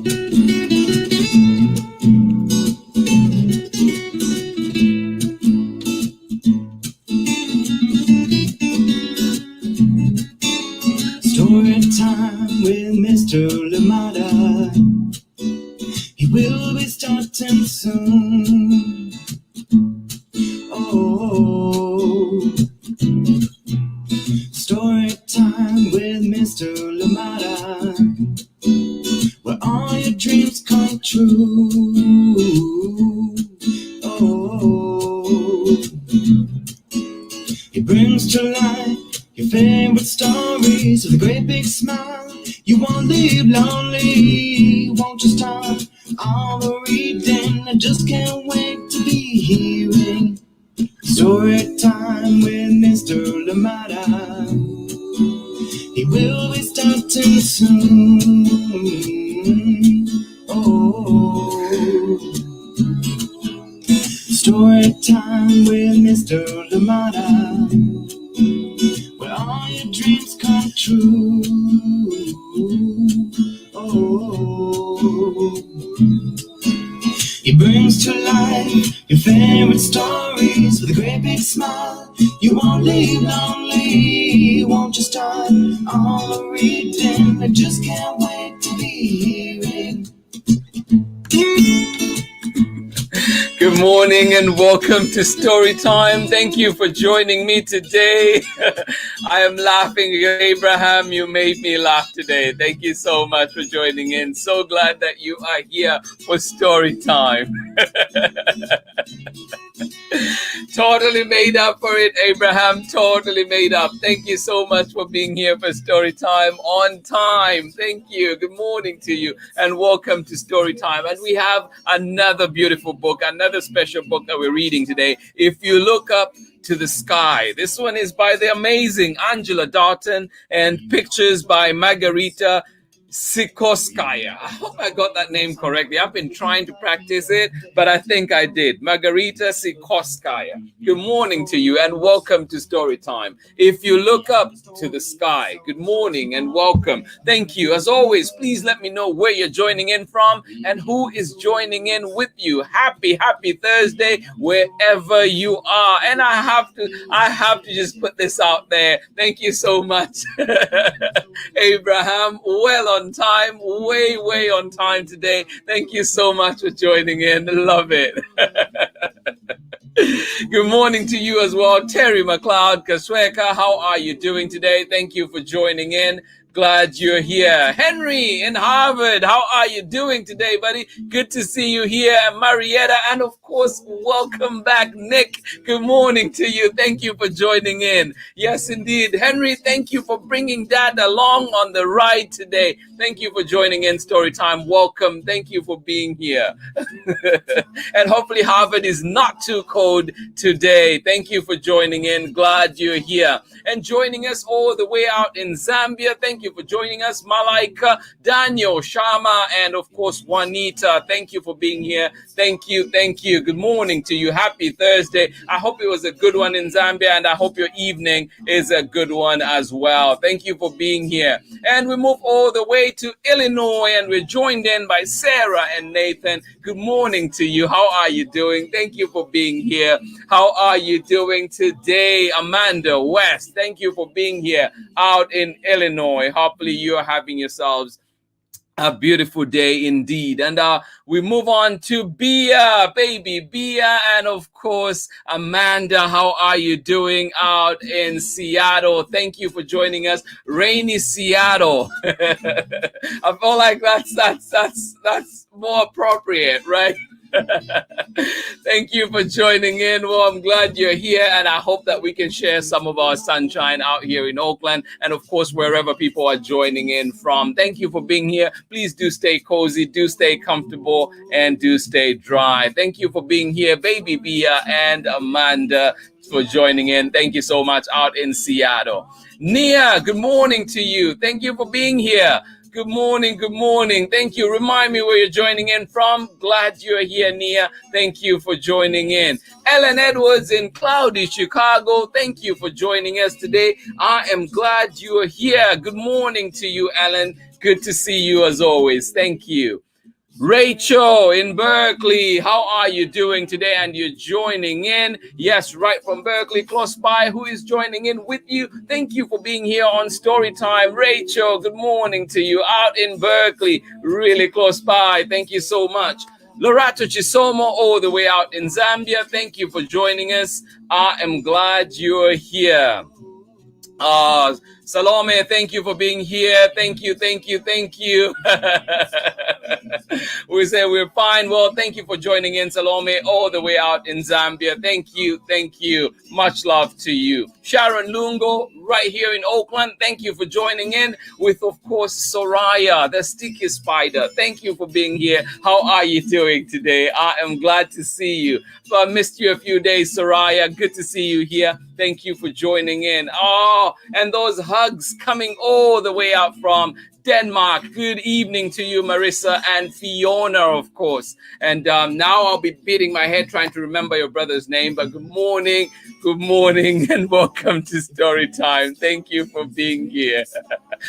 Story time with Mr. Lamada. He will be starting soon. Oh, story time with Mr. Lamada, where all your dreams come true. Oh, he brings to life your favorite stories with a great big smile. You won't leave lonely, won't you start all the reading? I just can't wait to be hearing story time with Mr. Lamada. He will be starting soon. Oh, story time with Mr. Lamada, where all your dreams come true. Oh, he brings to life your favorite stories with a great big smile. You won't leave lonely, won't you start all the reading? I just can't wait to be hearing. Good morning and welcome to Story Time. Thank you for joining me today. I am laughing. Abraham, you made me laugh today. Thank you so much for joining in. So glad that you are here for Story Time. Totally made up for it, Abraham. Totally made up. Thank you so much for being here for Story Time on time. Thank you. Good morning to you and welcome to Story Time. And we have another beautiful book, another special book that we're reading today. If you look up to the sky, this one is by the amazing Angela DALTON and pictures by Margarita SIKORSKAIA. I hope I got that name correctly. I've been trying to practice it, but I think I did. Margarita SIKORSKAIA. Good morning to you and welcome to Story Time. If you look up to the sky, good morning and welcome. Thank you. As always, please let me know where you're joining in from and who is joining in with you. Happy Thursday wherever you are. And I have to just put this out there. Thank you so much, Abraham. Well on time, way on time today. Thank you so much for joining in. Love it. Good morning to you as well, Terry McLeod Kasweka. How are you doing today? Thank you for joining in. Glad you're here. Henry in Harvard, how are you doing today, buddy? Good to see you here. And Marietta, and of course, welcome back, Nick. Good morning to you. Thank you for joining in. Yes, indeed. Henry, thank you for bringing Dad along on the ride today. Thank you for joining in Storytime. Welcome. Thank you for being here. And hopefully Harvard is not too cold today. Thank you for joining in. Glad you're here. And joining us all the way out in Zambia. Thank you for joining us, Malaika, Daniel, Sharma, and of course, Juanita. Thank you for being here. Thank you. Good morning to you. Happy Thursday. I hope it was a good one in Zambia, and I hope your evening is a good one as well. Thank you for being here. And we move all the way to Illinois, and we're joined in by Sarah and Nathan. Good morning to you. How are you doing? Thank you for being here. How are you doing today, Amanda West? Thank you for being here out in Illinois. Hopefully you are having yourselves a beautiful day indeed. And we move on to Bia, baby Bia, and of course, Amanda. How are you doing out in Seattle? Thank you for joining us. Rainy Seattle. I feel like that's more appropriate, right? Thank you for joining in. Well, I'm glad you're here, and I hope that we can share some of our sunshine out here in Oakland, and of course, wherever people are joining in from. Thank you for being here. Please do stay cozy, do stay comfortable, and do stay dry. Thank you for being here, baby Bia and Amanda, for joining in. Thank you so much out in Seattle. Nia, good morning to you. Thank you for being here. Good morning. Thank you. Remind me where you're joining in from. Glad you're here, Nia. Thank you for joining in. Ellen Edwards in cloudy Chicago. Thank you for joining us today. I am glad you are here. Good morning to you, Ellen. Good to see you as always. Thank you. Rachel in Berkeley, how are you doing today? And you're joining in. Yes, right from Berkeley, close by. Who is joining in with you? Thank you for being here on Storytime. Rachel, good morning to you out in Berkeley, really close by. Thank you so much. Lorato Chisomo, all the way out in Zambia. Thank you for joining us. I am glad you're here. Salome, thank you for being here. Thank you, thank you, thank you. We say we're fine. Well, thank you for joining in, Salome, all the way out in Zambia. Thank you, thank you. Much love to you. Sharon Lungo, right here in Oakland. Thank you for joining in with, of course, Soraya, the sticky spider. Thank you for being here. How are you doing today? I am glad to see you. So I missed you a few days, Soraya. Good to see you here. Thank you for joining in. Oh, and those hugs coming all the way out from Denmark. Good evening to you, Marissa and Fiona, of course. And now I'll be beating my head trying to remember your brother's name. But good morning, and welcome to Storytime. Thank you for being here.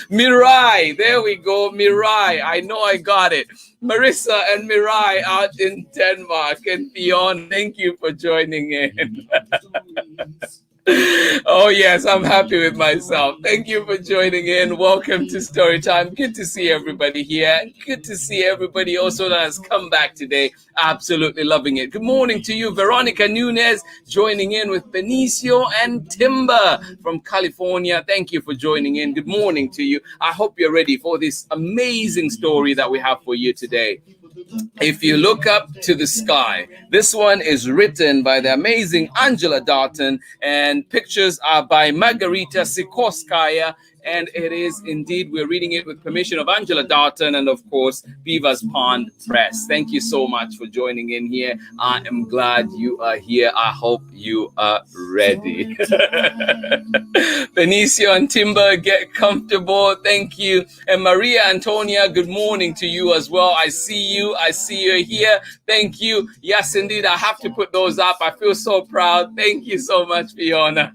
Mirai, there we go, Mirai. I know I got it. Marissa and Mirai out in Denmark. And Fiona, thank you for joining in. Oh, yes, I'm happy with myself. Thank you for joining in. Welcome to Storytime. Good to see everybody here. Good to see everybody also that has come back today. Absolutely loving it. Good morning to you, Veronica Nunez, joining in with Benicio and Timber from California. Thank you for joining in. Good morning to you. I hope you're ready for this amazing story that we have for you today. If you look up to the sky, this one is written by the amazing Angela Dalton, and pictures are by Margarita SIKORSKAIA. And it is indeed, we're reading it with permission of Angela Dalton and, of course, Beavers Pond Press. Thank you so much for joining in here. I am glad you are here. I hope you are ready. Benicio and Timber, get comfortable. Thank you. And Maria Antonia, good morning to you as well. I see you. I see you here. Thank you. Yes, indeed. I have to put those up. I feel so proud. Thank you so much, Fiona.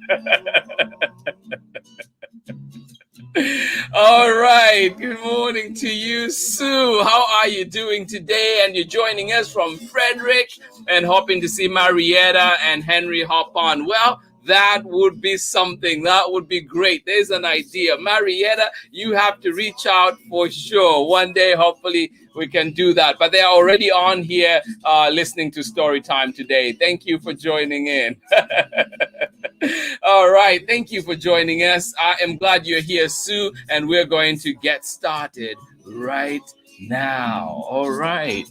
All right. Good morning to you, Sue. How are you doing today? And you're joining us from Frederick and hoping to see Marietta and Henry hop on. Well, that would be something. That would be great. There's an idea. Marietta, you have to reach out for sure. One day, hopefully, we can do that. But they're already on here listening to Storytime today. Thank you for joining in. All right. Thank you for joining us. I am glad you're here, Sue, and we're going to get started right now. All right.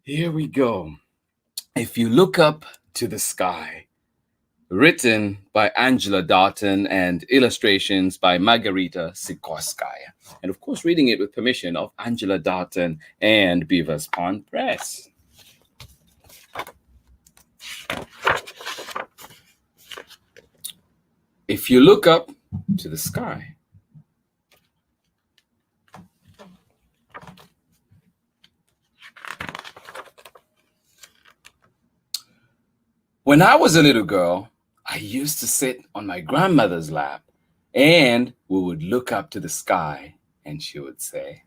Here we go. If you look up to the sky, written by Angela Dalton and illustrations by Margarita SIKORSKAIA. And of course, reading it with permission of Angela Dalton and Beavers Pond Press. If you look up to the sky, when I was a little girl, I used to sit on my grandmother's lap and we would look up to the sky and she would say,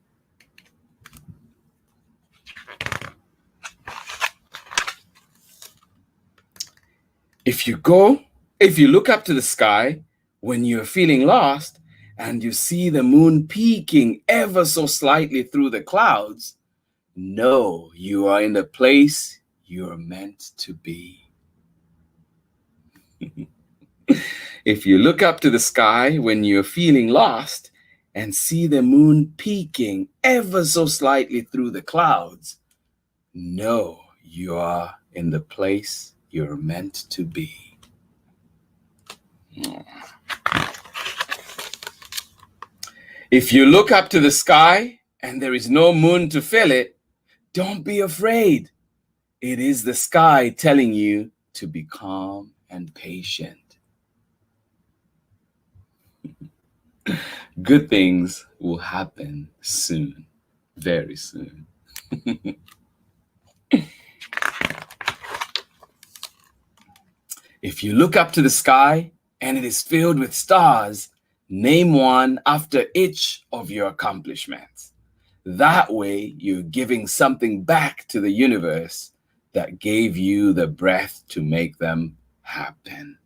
If you look up to the sky when you're feeling lost and you see the moon peeking ever so slightly through the clouds, know you are in the place you're meant to be. If you look up to the sky when you're feeling lost and see the moon peeking ever so slightly through the clouds, know you are in the place you're meant to be. If you look up to the sky and there is no moon to fill it, don't be afraid. It is the sky telling you to be calm and patient. Good things will happen soon, very soon. If you look up to the sky and it is filled with stars, Name one after each of your accomplishments. That way, you're giving something back to the universe that gave you the breath to make them happen.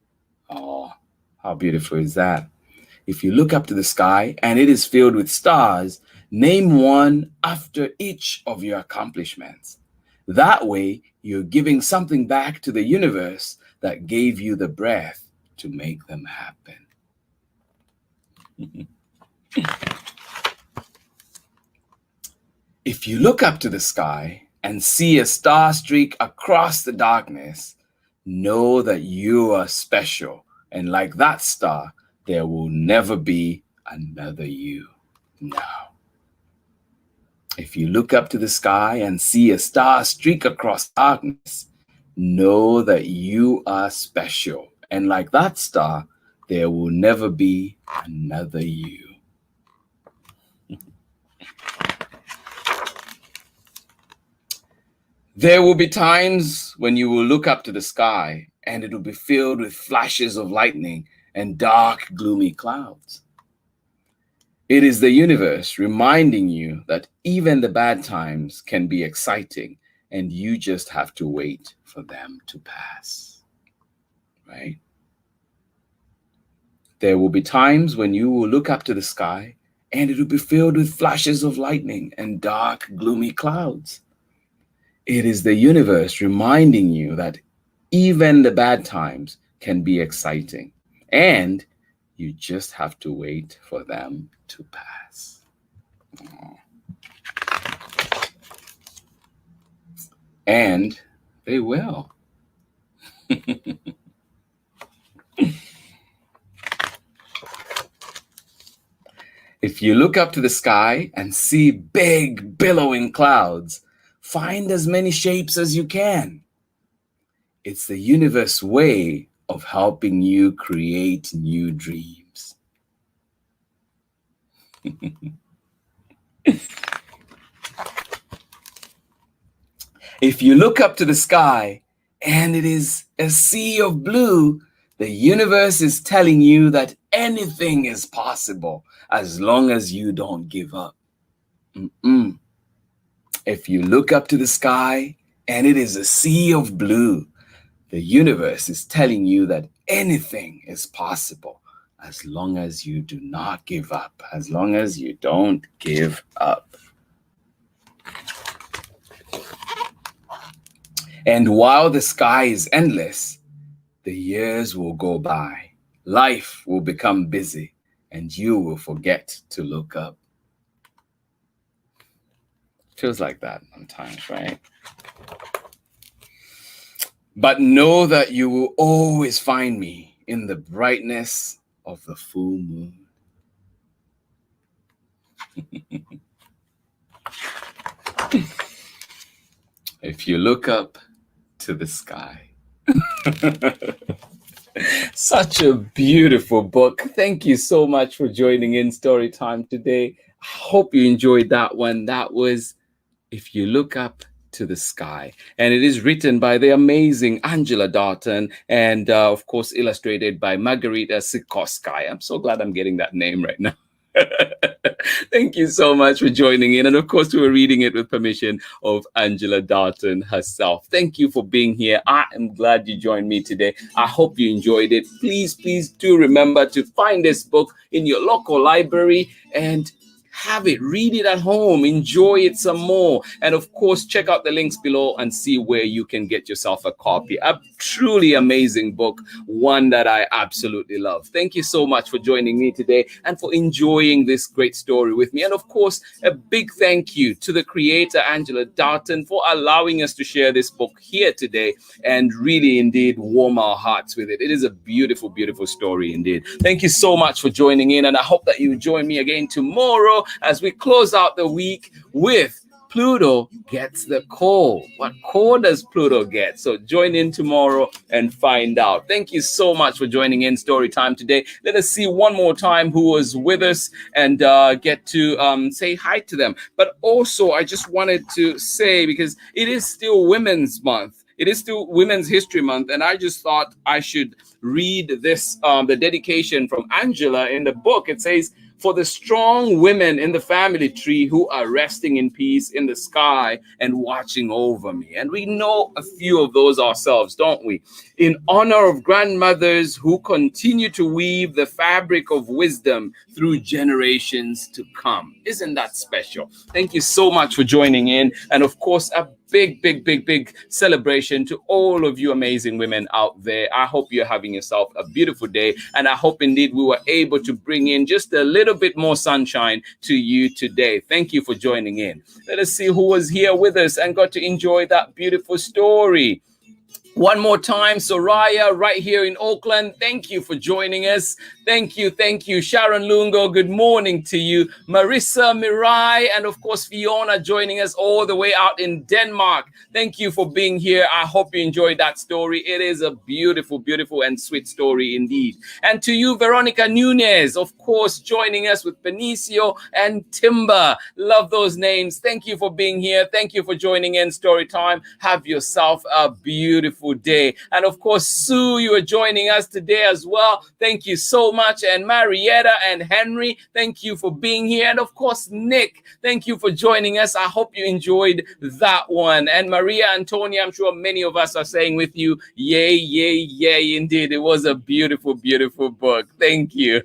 Oh, how beautiful is that? If you look up to the sky and it is filled with stars, name one after each of your accomplishments. That way, you're giving something back to the universe that gave you the breath to make them happen. If you look up to the sky and see a star streak across the darkness, know that you are special. And like that star, there will never be another you. Now, if you look up to the sky and see a star streak across darkness, know that you are special. And like that star, there will never be another you. There will be times when you will look up to the sky and it will be filled with flashes of lightning and dark, gloomy clouds. It is the universe reminding you that even the bad times can be exciting and you just have to wait for them to pass, right? There will be times when you will look up to the sky and it will be filled with flashes of lightning and dark, gloomy clouds. It is the universe reminding you that even the bad times can be exciting and you just have to wait for them to pass. And they will. If you look up to the sky and see big billowing clouds, find as many shapes as you can. It's the universe's way of helping you create new dreams. If you look up to the sky and it is a sea of blue, the universe is telling you that anything is possible as long as you don't give up. If you look up to the sky and it is a sea of blue, the universe is telling you that anything is possible as long as you do not give up, as long as you don't give up. And while the sky is endless, the years will go by, life will become busy, and you will forget to look up. Feels like that sometimes, right? But know that you will always find me in the brightness of the full moon. If you look up to the sky. Such a beautiful book. Thank you so much for joining in Story Time today. I hope you enjoyed that one. That was If You Look Up to the Sky. And it is written by the amazing Angela DALTON and, of course, illustrated by MARGARITA SIKORSKAIA. I'm so glad I'm getting that name right now. Thank you so much for joining in. And of course, we were reading it with permission of Angela DALTON herself. Thank you for being here. I am glad you joined me today. I hope you enjoyed it. Please do remember to find this book in your local library and have it, read it at home, enjoy it some more. And of course, check out the links below and see where you can get yourself a copy. A truly amazing book, one that I absolutely love. Thank you so much for joining me today and for enjoying this great story with me. And of course, a big thank you to the creator, Angela DALTON, for allowing us to share this book here today and really indeed warm our hearts with it. It is a beautiful, beautiful story indeed. Thank you so much for joining in. And I hope that you join me again tomorrow as we close out the week with Pluto Gets the Call. What call does Pluto get? So join in tomorrow and find out. Thank you so much for joining in Story Time today. Let us see one more time who was with us and get to say hi to them. But also, I just wanted to say, because it is still Women's Month, It is still Women's History Month, and I just thought I should read this, the dedication from Angela in the book. It says, "For the strong women in the family tree who are resting in peace in the sky and watching over me." And we know a few of those ourselves, don't we? "In honor of grandmothers who continue to weave the fabric of wisdom through generations to come." Isn't that special? Thank you so much for joining in. And of course, a big celebration to all of you amazing women out there. I hope you're having yourself a beautiful day, and I hope indeed we were able to bring in just a little bit more sunshine to you today. Thank you for joining in. Let us see who was here with us and got to enjoy that beautiful story. One more time, Soraya, right here in Auckland. Thank you for joining us. Thank you. Sharon Lungo, good morning to you. Marissa, Mirai, and of course, Fiona joining us all the way out in Denmark. Thank you for being here. I hope you enjoyed that story. It is a beautiful and sweet story indeed. And to you, Veronica Nunez, of course, joining us with Benicio and Timber. Love those names. Thank you for being here. Thank you for joining in Storytime. Have yourself a beautiful day. And of course, Sue, you are joining us today as well. Thank you so much. And Marietta and Henry, thank you for being here. And of course, Nick, thank you for joining us. I hope you enjoyed that one. And Maria Antonia, I'm sure many of us are saying with you, yay, indeed. It was a beautiful book. Thank you.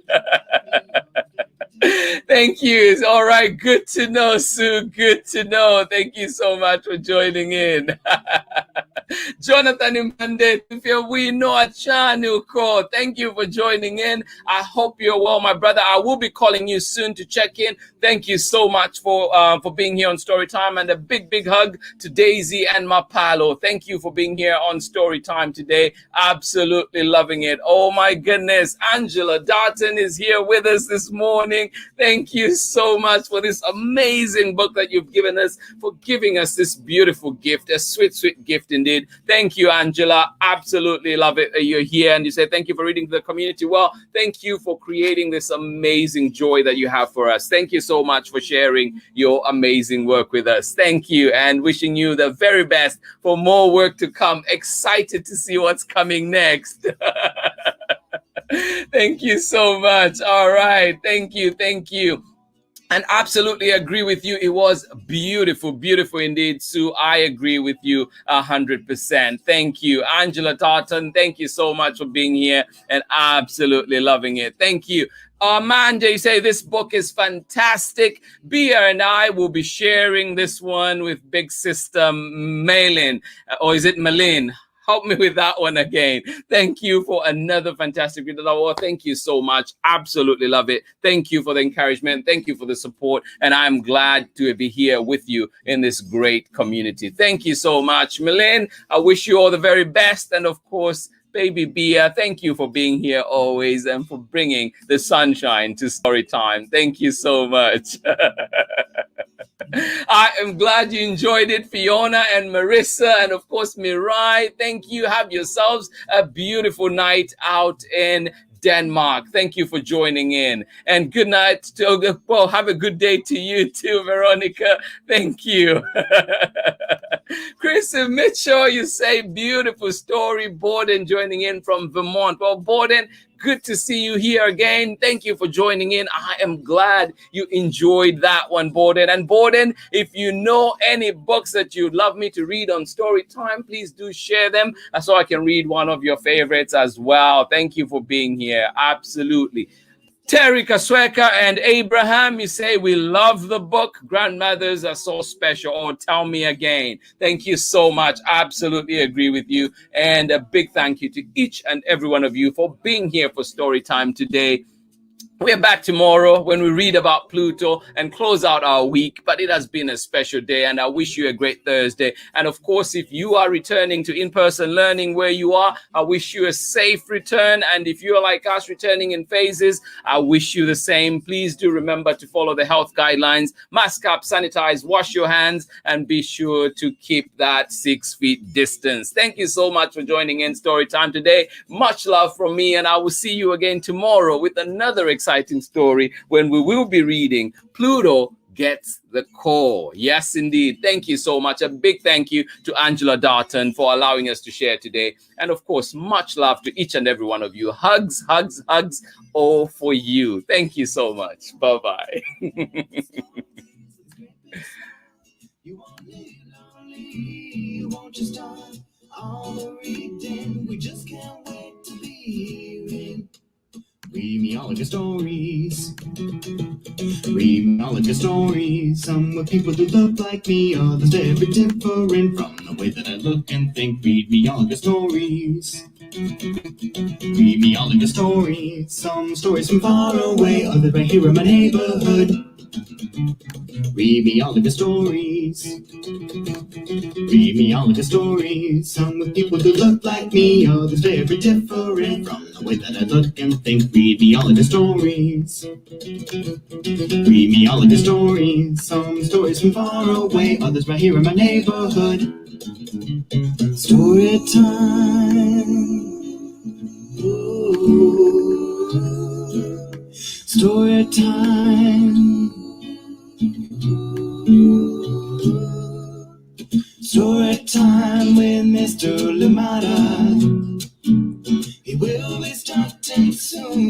Thank you. It's all right. Good to know, Sue. Good to know. Thank you so much for joining in. Jonathan Impande, we know a channel call. Thank you for joining in. I hope you're well, my brother. I will be calling you soon to check in. Thank you so much for being here on Storytime, and a big hug to Daisy and Mapalo. Thank you for being here on Storytime today. Absolutely loving it. Oh my goodness. Angela Darton is here with us this morning. Thank you so much for this amazing book that you've given us, for giving us this beautiful gift, a sweet gift indeed. Thank you, Angela. Absolutely love it that you're here. And you say thank you for reading to the community. Well, thank you for creating this amazing joy that you have for us. Thank you so much for sharing your amazing work with us. Thank you, and wishing you the very best for more work to come. Excited to see what's coming next. Thank you so much. All right. Thank you. And absolutely agree with you. It was beautiful indeed, Sue. I agree with you 100%. Thank you. Angela Tartan, thank you so much for being here and absolutely loving it. Thank you. Amanda, you say this book is fantastic. Bia and I will be sharing this one with big sister Malin, or is it Malin? Help me with that one again. Thank you for another fantastic video. Oh, thank you so much. Absolutely love it. Thank you for the encouragement. Thank you for the support. And I'm glad to be here with you in this great community. Thank you so much, Milene. I wish you all the very best. And of course, baby Bia, thank you for being here always and for bringing the sunshine to Storytime. Thank you so much. I am glad you enjoyed it, Fiona and Marissa, and of course Mirai. Thank you. Have yourselves a beautiful night out in Denmark. Thank you for joining in, and good night. Well, have a good day to you too, Veronica. Thank you. Chris and Mitchell, you say beautiful story. Borden joining in from Vermont. Well, Borden, good to see you here again. Thank you for joining in. I am glad you enjoyed that one, Borden. And Borden, if you know any books that you'd love me to read on Storytime, please do share them so I can read one of your favorites as well. Thank you for being here. Absolutely. Terry Kasweka and Abraham, you say, we love the book. Grandmothers are so special. Oh, tell me again. Thank you so much. Absolutely agree with you. And a big thank you to each and every one of you for being here for Storytime today. We're back tomorrow when we read about Pluto and close out our week, but it has been a special day and I wish you a great Thursday. And of course, if you are returning to in-person learning where you are, I wish you a safe return. And if you're like us returning in phases, I wish you the same. Please do remember to follow the health guidelines, mask up, sanitize, wash your hands, and be sure to keep that 6 feet distance. Thank you so much for joining in Storytime today. Much love from me, and I will see you again tomorrow with another exciting story when we will be reading Pluto gets the core. Yes, indeed. Thank you so much. A big thank you to Angela DALTON for allowing us to share today. And of course, much love to each and every one of you. Hugs, hugs, hugs, all for you. Thank you so much. Bye-bye. You won't live lonely, won't you start all the reading? We just can't wait to be hearing. Read me all of your stories. Read me all of your stories. Some with people who look like me, others very different from the way that I look and think. Read me all of your stories. Read me all of your stories. Some stories from far away, others right here in my neighborhood. Read me all of your stories. Read me all of your stories. Some with people who look like me, others very different from the way that I look and think. Read me all of your stories. Read me all of your stories. Some stories from far away, others right here in my neighborhood. Story time. Ooh. Story time. Story time with Mr. Lamada. He will be starting soon.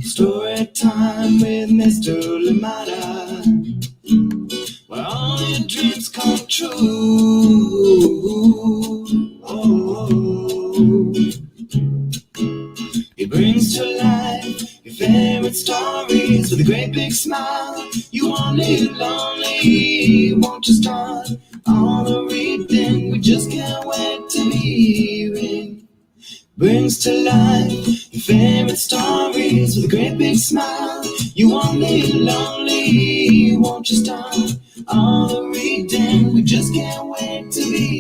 Story time with Mr. Lamada, where all your dreams come true. Oh. He brings to life your favorite stories with a great big smile. You won't live lonely, won't you start all the reading? We just can't wait to be hearing. Brings to life your favorite stories with a great big smile. You won't live lonely, won't you start all the reading? We just can't wait to be